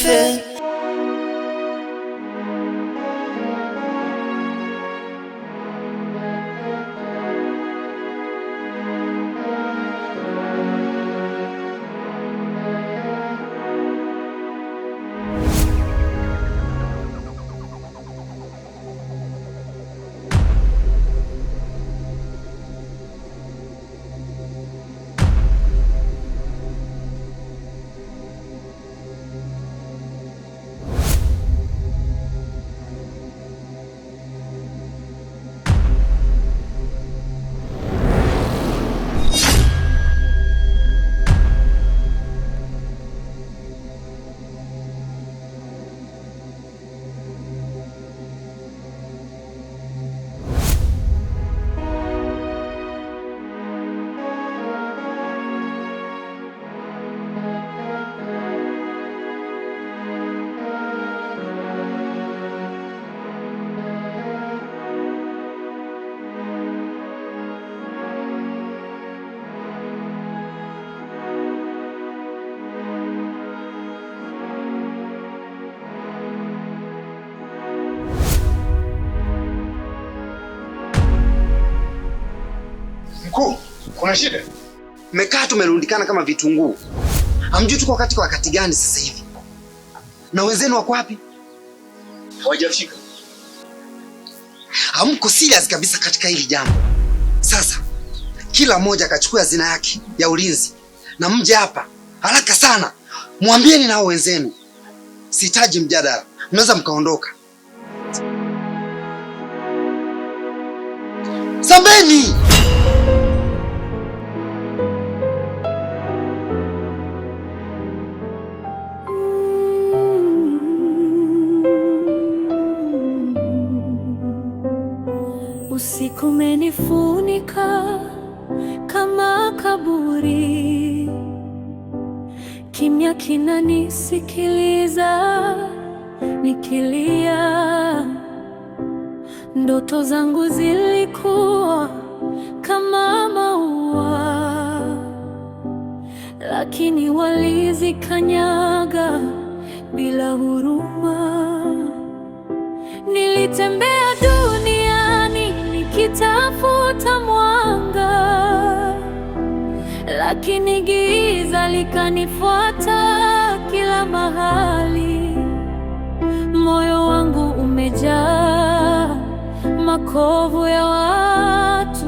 nife. Mkuu, kuna shida? Mmekaa tumerundikana kama vitunguu. Hamjui tuko wakati gani sasa hivi? Na wenzenu wako wapi? Hawajafika. Hamko serious kabisa katika hili jambo. Sasa kila mmoja akachukua hazina yake ya ulinzi na mje hapa haraka sana. Mwambieni nao wenzenu. Sihitaji mjadala. Mnaweza mkaondoka. Sambeni! Usiku umenifunika kama kaburi, kimya kinanisikiliza nikilia. Ndoto zangu zilikuwa kama maua, lakini walizikanyaga bila huruma. Nilitembea duniani nikitafuta mwanga, lakini giza likanifuata kila mahali. Moyo wangu umejaa makovu ya watu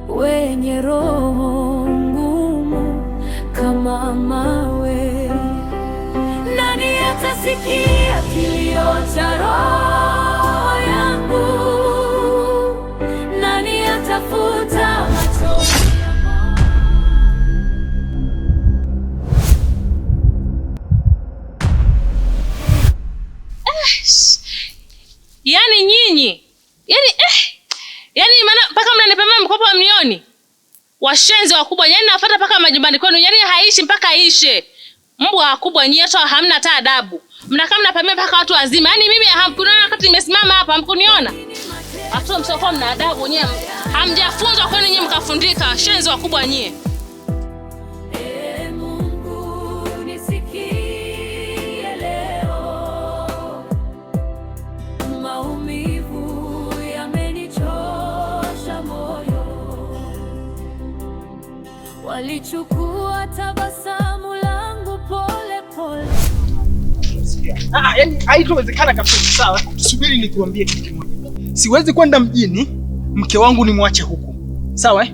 wenye roho ngumu kama mawe. Nani atasikia kilio cha roho yangu? Nani atafuta machozi ya moyo? Yaani nyinyi, yaani maana mpaka mnanipemea mkopo wa milioni. Washenzi wakubwa, yaani nafuata mpaka majumbani kwenu, yaani haishi mpaka ishe. Mbwa wakubwa nyinyi, hata hamna hata adabu. Mnakaa mnapemea mpaka watu wazima. Yaani mimi hamkuniona wakati nimesimama hapa, hamkuniona. Watu msio mna adabu nyinyi. Hamjafunzwa kwenu nyinyi mkafundika, washenzi wakubwa nyinyi. Walichukua tabasamu langu pole pole. Yaani haitowezekana kabisa. Sawa, subiri nikuambie kitu kimoja. Siwezi kwenda mjini mke wangu nimwache huku. Sawa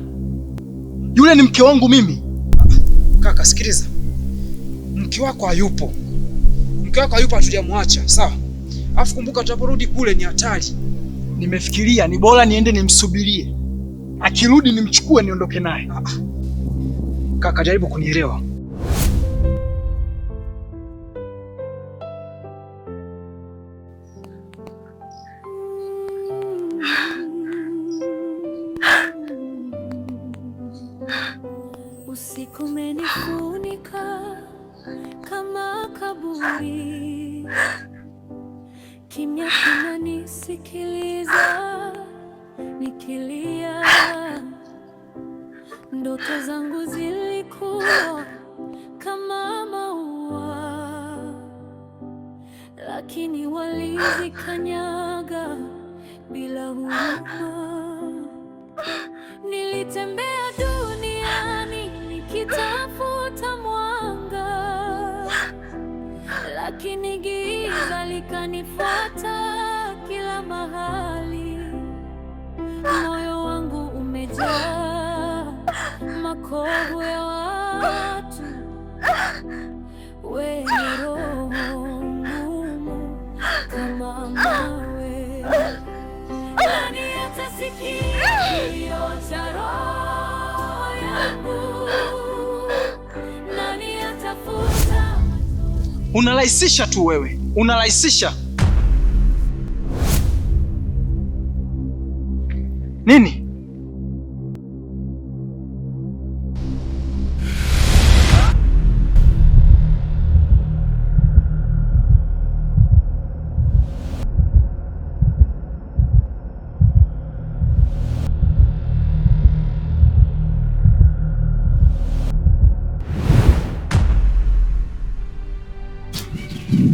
Yule ni mke wangu mimi. Kaka sikiliza. Mke wako hayupo. Mke wako hayupo, hatujamwacha. Sawa? Alafu kumbuka tutaporudi kule ni hatari. Nimefikiria ni bora niende nimsubirie. Akirudi nimchukue niondoke naye. Kaka jaribu kunielewa. Usiku umenifunika kama kaburi, kimya kinanisikiliza nikilia. Ndoto zangu zilikuwa kama maua, kunikanyaga bila huruma. Nilitembea duniani nikitafuta mwanga, lakini giza likanifuata kila mahali. Moyo wangu umejaa makovu ya watu wenye roho ngumu kama mawe. Nani atasikia kilio cha roho yangu? Nani atafuta? Unarahisisha tu wewe, unarahisisha nini?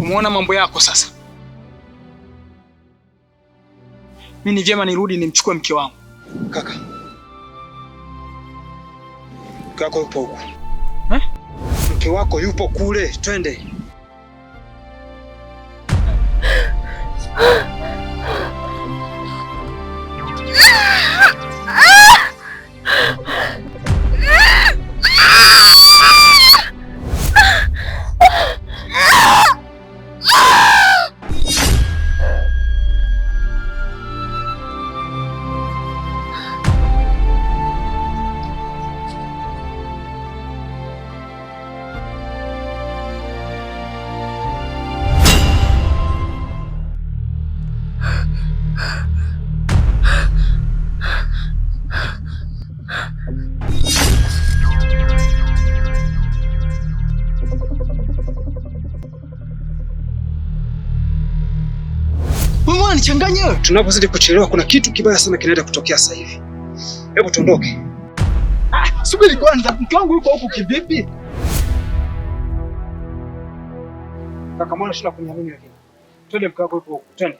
Umeona mambo yako sasa. Mimi ni vyema nirudi nimchukue mke wangu. Kaka, mke wako yupo huko. Mke wako yupo kule, twende. Nichanganye wewe. Tunapozidi kuchelewa kuna kitu kibaya sana kinaenda kutokea sasa hivi. Hebu tuondoke. Subiri kwanza, mke wangu yuko huko kivipi? Kaka, mbona shida kunyamini lakini? Twende, mke wako yuko huko, twende.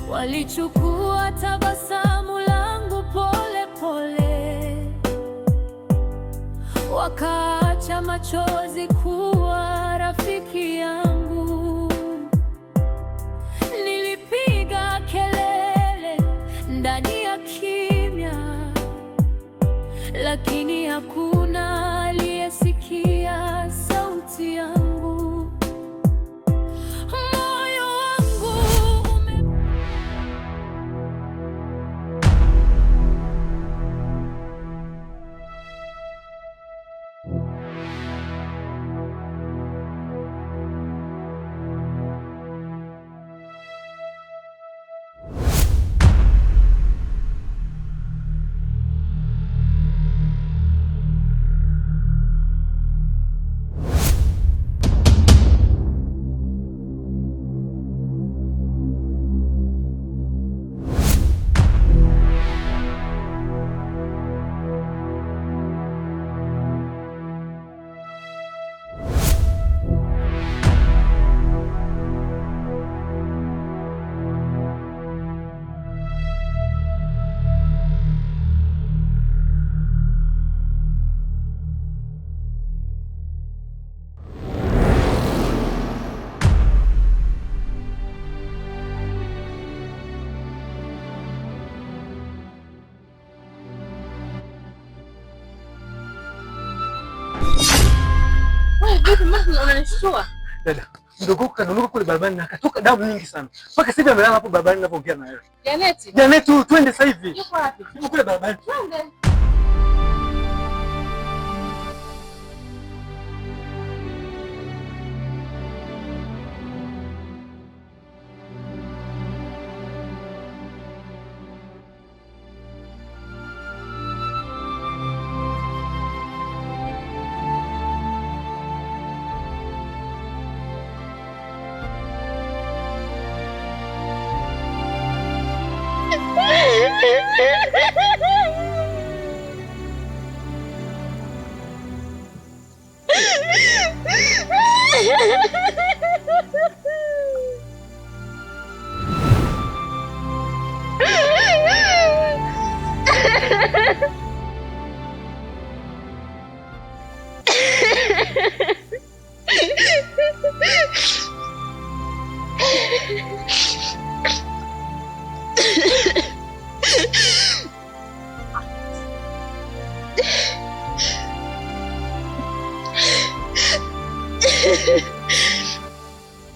Walichukua tabasamu langu pole pole, wakaacha machozi kuwa rafiki yangu. Nilipiga kelele ndani ya kimya, lakini hakuna aliyesikia sauti yangu. Moyo wangu unanishtua. Dada, mdogo kanunuka kule barabarani na akatoka damu nyingi sana. Mpaka sasa hivi amelala hapo barabarani ninapoongea na wewe. Janeti. Janeti, twende sasa hivi. Yuko wapi? Yuko kule barabarani. Twende.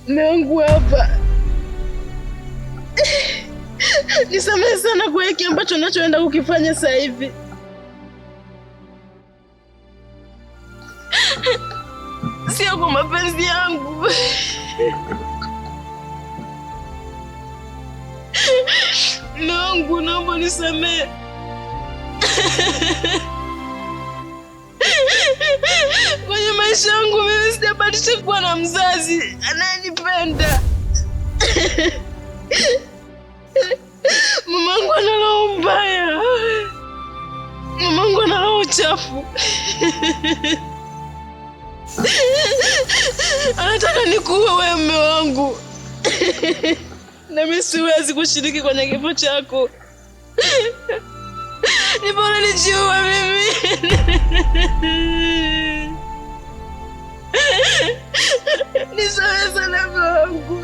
Mume wangu hapa, nisamehe sana kwa hiki ambacho nachoenda kukifanya sasa hivi. Sio kwa mapenzi yangu. Mume wangu, naomba nisamehe. Kwenye maisha yangu mimi sijabahatisha kuwa na mzazi anayenipenda. Mamangu ana roho mbaya. Mamangu ana roho chafu. Anataka nikuue wewe mume wangu. Na mimi siwezi kushiriki kwenye kifo chako. Ni bora nijiue mimi. Nisamehe sana mume wangu.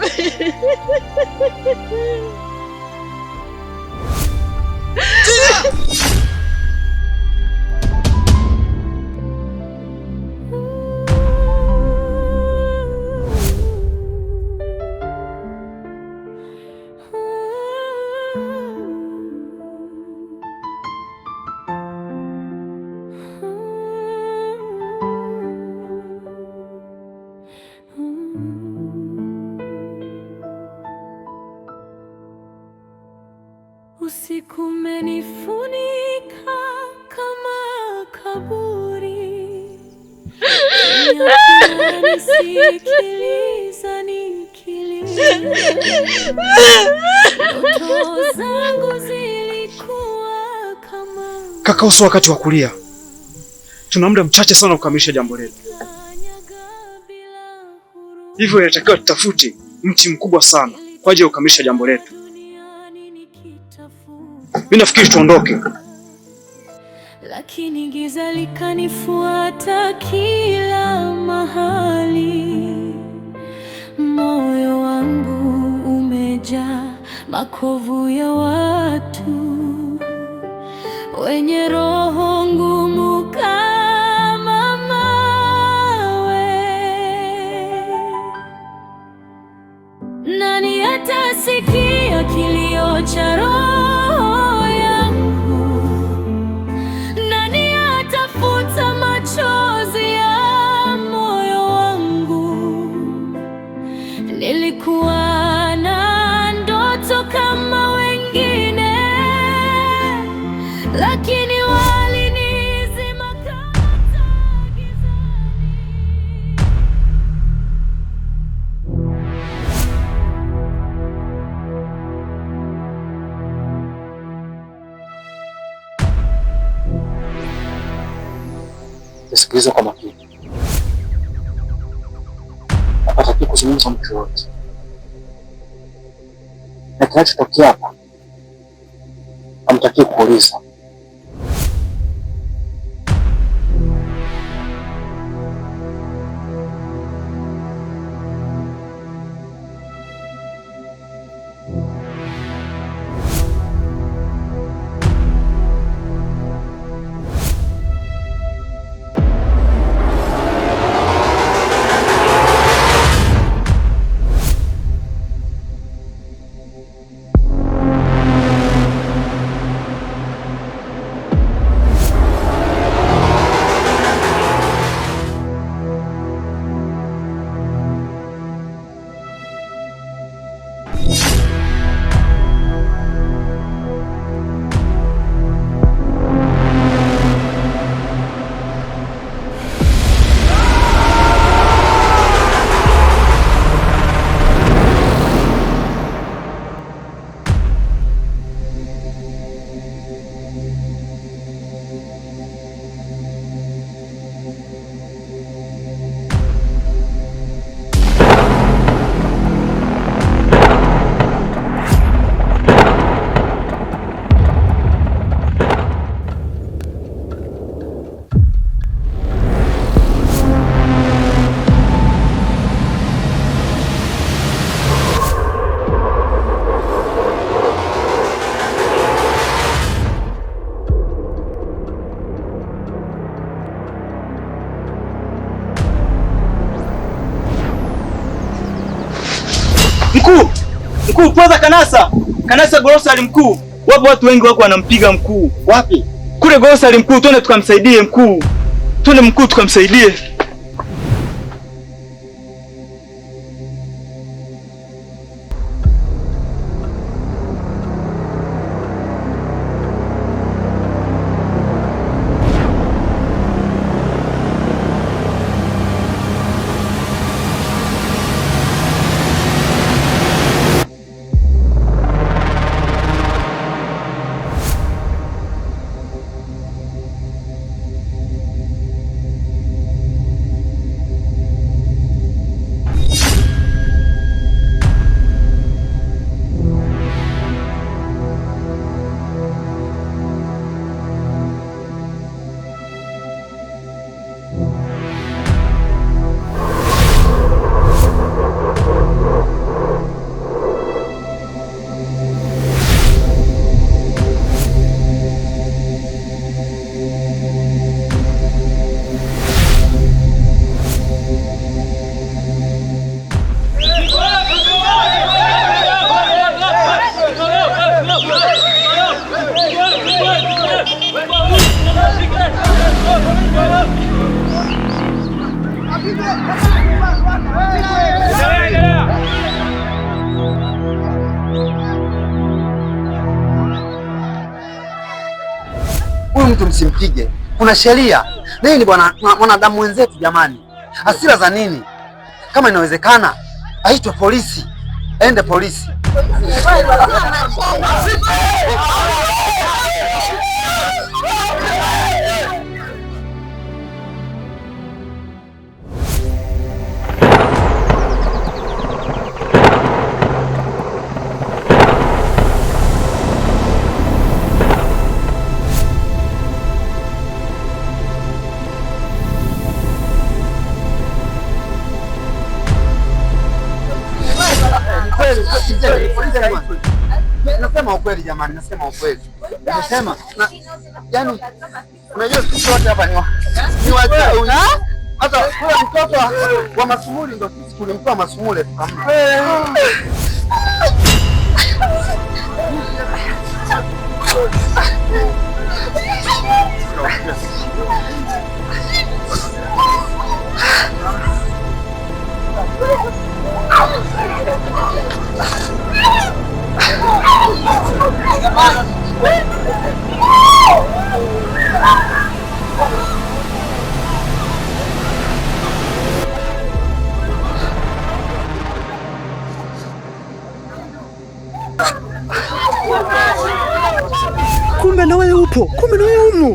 Usiku umenifunika kama kaburi. Nisikiliza nikilia. Ndoto zangu zilikuwa kama Kaka, uso wakati wa kulia. Tuna muda mchache sana kukamilisha jambo letu. Hivyo inatakiwa tutafute mti mkubwa sana kwa ajili ya kukamilisha jambo letu. Mimi nafikiri tuondoke. Lakini giza likanifuata kila mahali. Moyo wangu umejaa makovu ya watu wenye roho ngumu kama mawe. Nani atasikia kilio cha roho yangu? Nani atafuta machozi ya moyo wangu? Nilikuwa na ndoto kama wengine, lakini walinizima kama taa gizani. Nisikilize kwa makini. Hapatakiwi kuzungumza mtu yoyote, na kinachotokea hapa hamtakiwi kuuliza. Mkuu, poza Kanasa grocery mkuu. Wapo watu wengi wako wanampiga mkuu. Wapi? Kule grocery mkuu, twende tukamsaidie mkuu. Twende mkuu tukamsaidie. Huyu mtu msimpige, kuna sheria. Yeye ni mwanadamu wenzetu jamani. Hasira za nini? Kama inawezekana aitwe polisi, aende polisi. Nasema ukweli jamani, nasema ukweli. Nasema yani, unajua sisi wote hapa ni wachawi. Hata kule mtoto wa Masumuli ndio sisi tulimtoa Masumule tukampa. Kumbe na wewe upo, kumbe na wewe umo.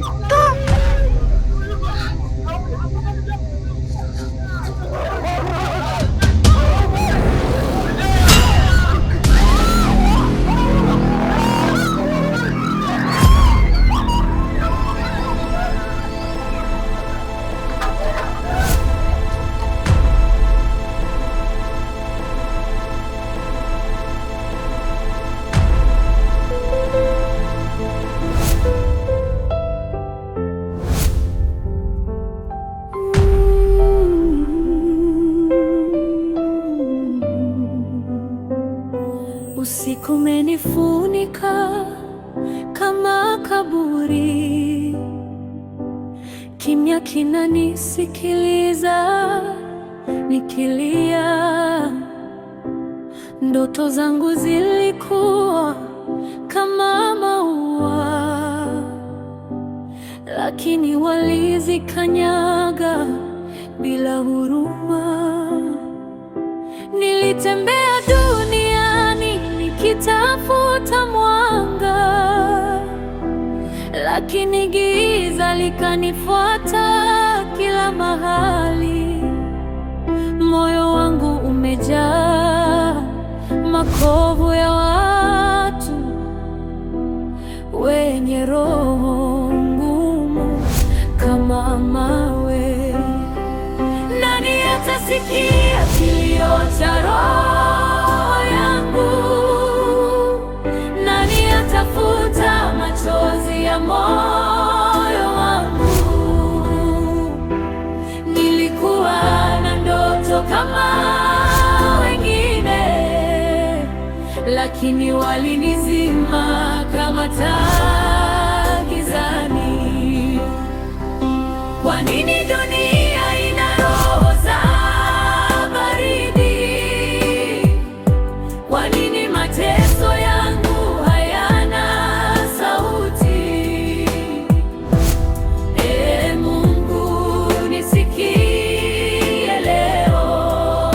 Usiku umenifunika kama kaburi, kimya kinanisikiliza nikilia. Ndoto zangu zilikuwa kama maua, lakini walizikanyaga bila huruma. Nilitembea duniani nikitafuta mwanga, lakini giza likanifuata kila mahali. Moyo wangu umejaa makovu ya watu wenye roho ngumu kama mawe. Nani atasikia kilio cha roho yangu? Nani atafuta machozi ya moyo wangu? Nilikuwa na ndoto kama wengine, lakini walinizima kama taa gizani. Kwa nini dunia ina roho za baridi? Kwa nini mateso yangu hayana sauti? Ee Mungu, nisikie leo.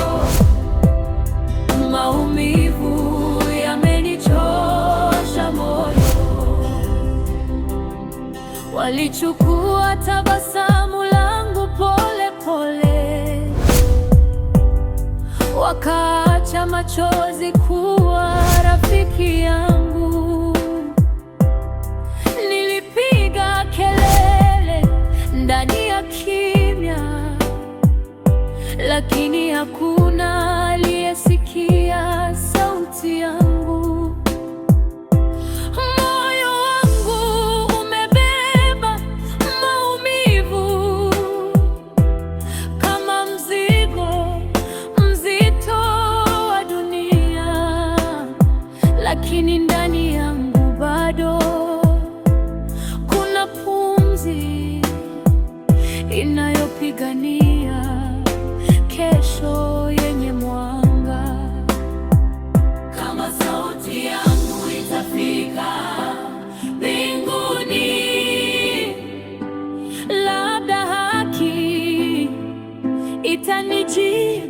Maumivu yamenichosha moyo. Walichukua tabasamu langu pole pole, wakaacha machozi kuwa rafiki yangu. Nilipiga kelele ndani ya kimya, lakini hakuna aliyesikia sauti yangu. Moyo wangu umebeba maumivu kama mzigo mzito wa dunia, lakini ndani yangu bado kuna pumzi inayopigania kesho yenye mwanga. Kama sauti yangu itafika mbinguni, labda haki itanijia.